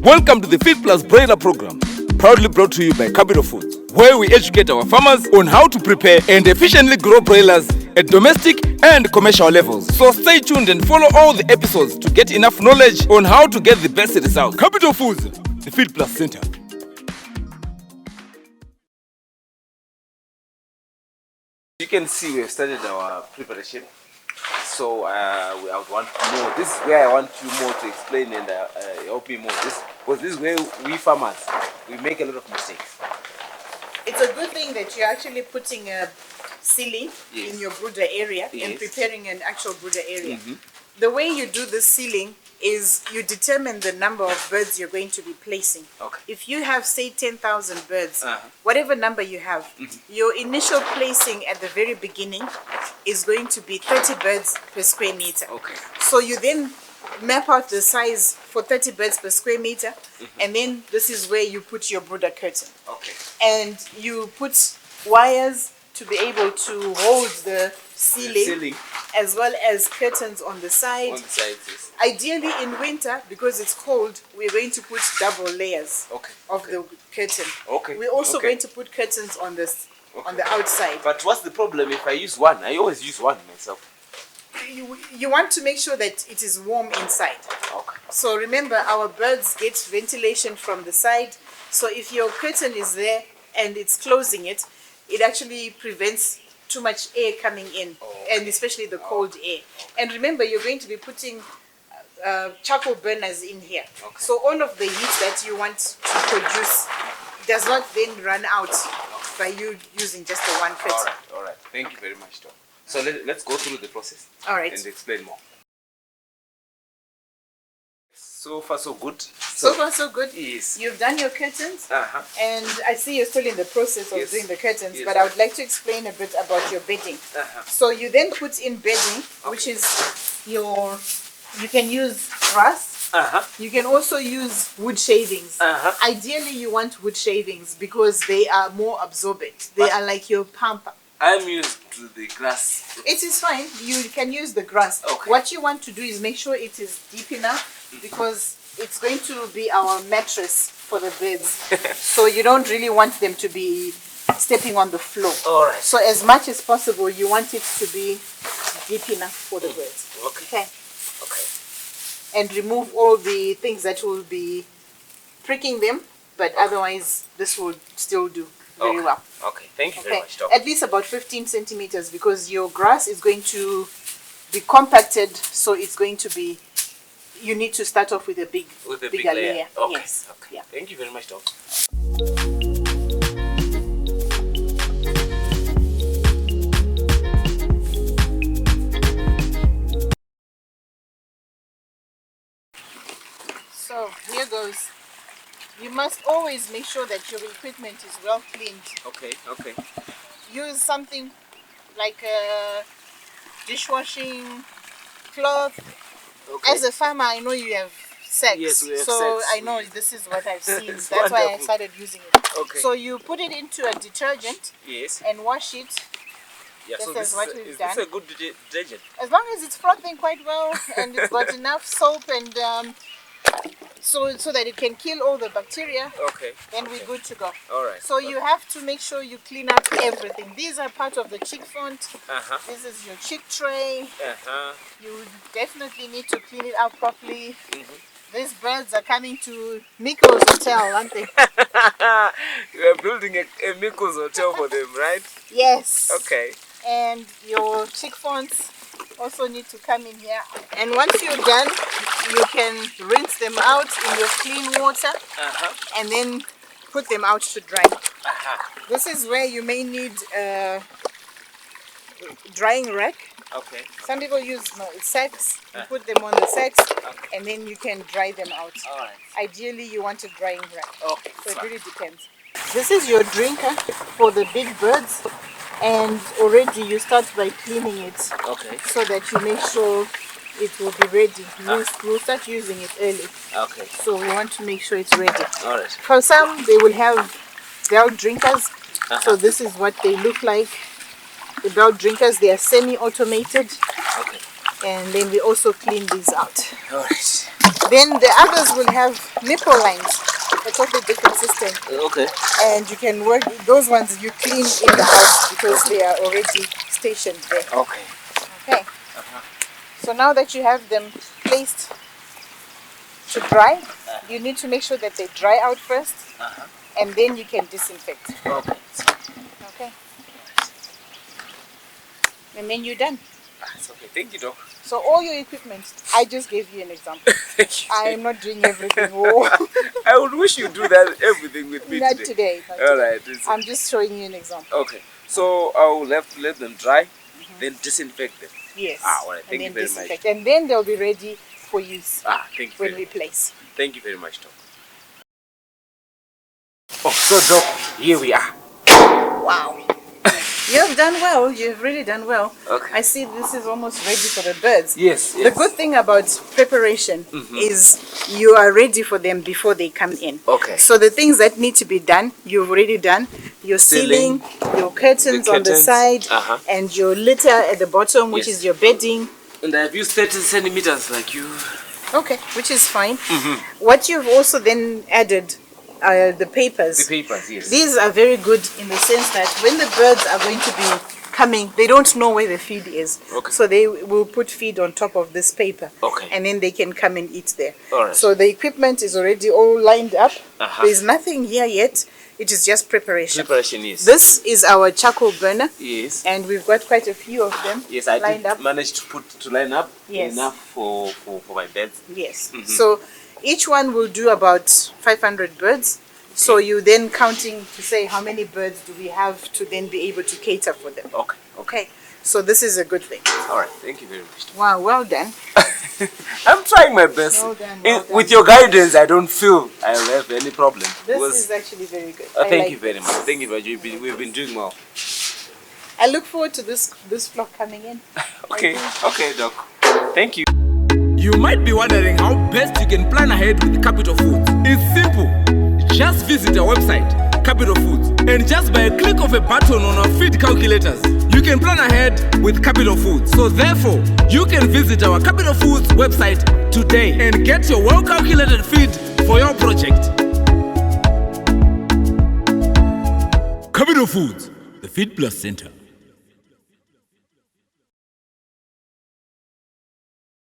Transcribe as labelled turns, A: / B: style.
A: Welcome to the Feed Plus Broiler Program, proudly brought to you by Capital Foods, where we educate our farmers on how to prepare and efficiently grow broilers at domestic and commercial levels. So stay tuned and follow all the episodes to get enough knowledge on how to get the best results. Capital Foods, the Feed Plus Center. You can see we have started our preparation. So I would want more. This is where I want you more to explain and help me more. Because this is where we farmers, we make a lot of mistakes.
B: It's a good thing that you're actually putting a sealing in your brooder area and preparing an actual brooder area. The way you do the sealing is you determine the number of birds you're going to be placing. If you have, say, 10,000 birds, whatever number you have, your initial placing at the very beginning is going to be 30 birds per square meter. So you then map out the size for 30 birds per square meter, and then this is where you put your brooder curtain. And you put wires to be able to hold the ceiling, as well as curtains on the side. Ideally in winter, because it's cold, we're going to put double layers of the curtain. We're also going to put curtains on this on the outside.
A: But what's the problem if I use one? I always use one myself.
B: You want to make sure that it is warm inside. So remember, our birds get ventilation from the side. So if your curtain is there and it's closing it, it actually prevents too much air coming in, and especially the cold air. And remember, you're going to be putting charcoal burners in here. So all of the heat that you want to produce does not then run out by you using just the one curtain.
A: All right. Thank you very much, Doc. So let's go through the process. And explain more. So far, so good.
B: So far, so good.
A: Yes.
B: You've done your curtains, and I see you're still in the process of doing the curtains, but I would like to explain a bit about your bedding. So you then put in bedding, which is you can use grass. You can also use wood shavings. Ideally, you want wood shavings because they are more absorbent. They are like your pamper.
A: I'm used to the grass.
B: It is fine. You can use the grass. What you want to do is make sure it is deep enough, because it's going to be our mattress for the birds. So you don't really want them to be stepping on the floor. So as much as possible, you want it to be deep enough for the birds. And remove all the things that will be pricking them, but otherwise this will still do very well.
A: Thank you very much, Doc.
B: At least about 15 centimeters, because your grass is going to be compacted, so it's going to be, you need to start off with a bigger layer.
A: Thank you very much, Doc.
B: So here goes. You must always make sure that your equipment is well cleaned. Use something like a dishwashing cloth. As a farmer, I know you have sacks.
A: Yes, we have
B: so
A: sacks.
B: I know this is what I've seen. That's why I started using it. So you put it into a detergent and wash it.
A: So
B: is what we've done.
A: This a good detergent?
B: As long as it's frothing quite well and it's got enough soap and so that it can kill all the bacteria, then we're good to go. So you have to make sure you clean up everything. These are part of the chick font. This is your chick tray. You definitely need to clean it out properly. These birds are coming to Miko's hotel, aren't they?
A: You are building a Miko's hotel for them, right?
B: Yes. And your chick fonts also need to come in here. And once you're done, you can rinse them out in your clean water and then put them out to dry. This is where you may need a drying rack. Some people use sacks. You put them on the sacks and then you can dry them out. Ideally, you want a drying rack. So it really depends. This is your drinker for the big birds, and already you start by cleaning it so that you make sure it will be ready. We'll start using it early. So we want to make sure it's ready. For some, they will have bell drinkers. So this is what they look like. The bell drinkers, they are semi-automated. And then we also clean these out. Then the others will have nipple lines, a totally different system.
A: Okay.
B: And you can work, those ones you clean in the house because they are already stationed there.
A: Okay.
B: Okay. So now that you have them placed to dry, you need to make sure that they dry out first, and then you can disinfect.
A: Okay.
B: Okay. And then you're done.
A: It's okay. Thank you, Doc.
B: So all your equipment, I just gave you an example.
A: Thank you.
B: I am not doing everything. Oh.
A: I would wish you do that everything with me
B: Not
A: today.
B: today. Not
A: All
B: today.
A: right.
B: I'm just showing you an example.
A: Okay. So I will have to let them dry, then disinfect them.
B: Yes.
A: All right. Thank you
B: and
A: very
B: then
A: much.
B: disinfect. And then they'll be ready for use
A: Thank you
B: when
A: very
B: we place.
A: Thank you very much, Doc. Oh, so Doc, here we are.
B: Wow. You have done well. You've really done well.
A: Okay.
B: I see this is almost ready for the birds.
A: Yes.
B: The good thing about preparation is you are ready for them before they come in.
A: Okay.
B: So the things that need to be done, you've already done. Your ceiling, your curtains on the side, and your litter at the bottom, which is your bedding.
A: And I've used 30 centimeters like you.
B: Okay, which is fine. What you've also then added are the papers.
A: The papers, yes.
B: These are very good in the sense that when the birds are going to be coming, they don't know where the feed is.
A: Okay.
B: So they will put feed on top of this paper.
A: Okay.
B: And then they can come and eat there.
A: All right.
B: So the equipment is already all lined up. There's nothing here yet. It is just preparation.
A: Preparation, yes.
B: This is our charcoal burner.
A: Yes.
B: And we've got quite a few of them.
A: Yes, I
B: lined
A: did
B: up.
A: manage to line up
B: Yes.
A: enough for my beds.
B: Yes. So each one will do about 500 birds. So you then counting to say how many birds do we have to then be able to cater for them.
A: Okay.
B: Okay. So this is a good thing.
A: All right. Thank you very much.
B: Wow, well done.
A: I'm trying my best.
B: Well done, well done.
A: With your guidance, I don't feel I will have any problem.
B: This is actually very good.
A: Thank you very much. Thank you very much. We've been doing well.
B: I look forward to this flock coming in.
A: Okay. Okay, Doc. Thank you.
C: You might be wondering how best you can plan ahead with Capital Foods. It's simple. Just visit our website, Capital Foods, and just by a click of a button on our feed calculators, you can plan ahead with Capital Foods. So therefore, you can visit our Capital Foods website today and get your well-calculated feed for your project. Capital Foods, the Feed Plus Center.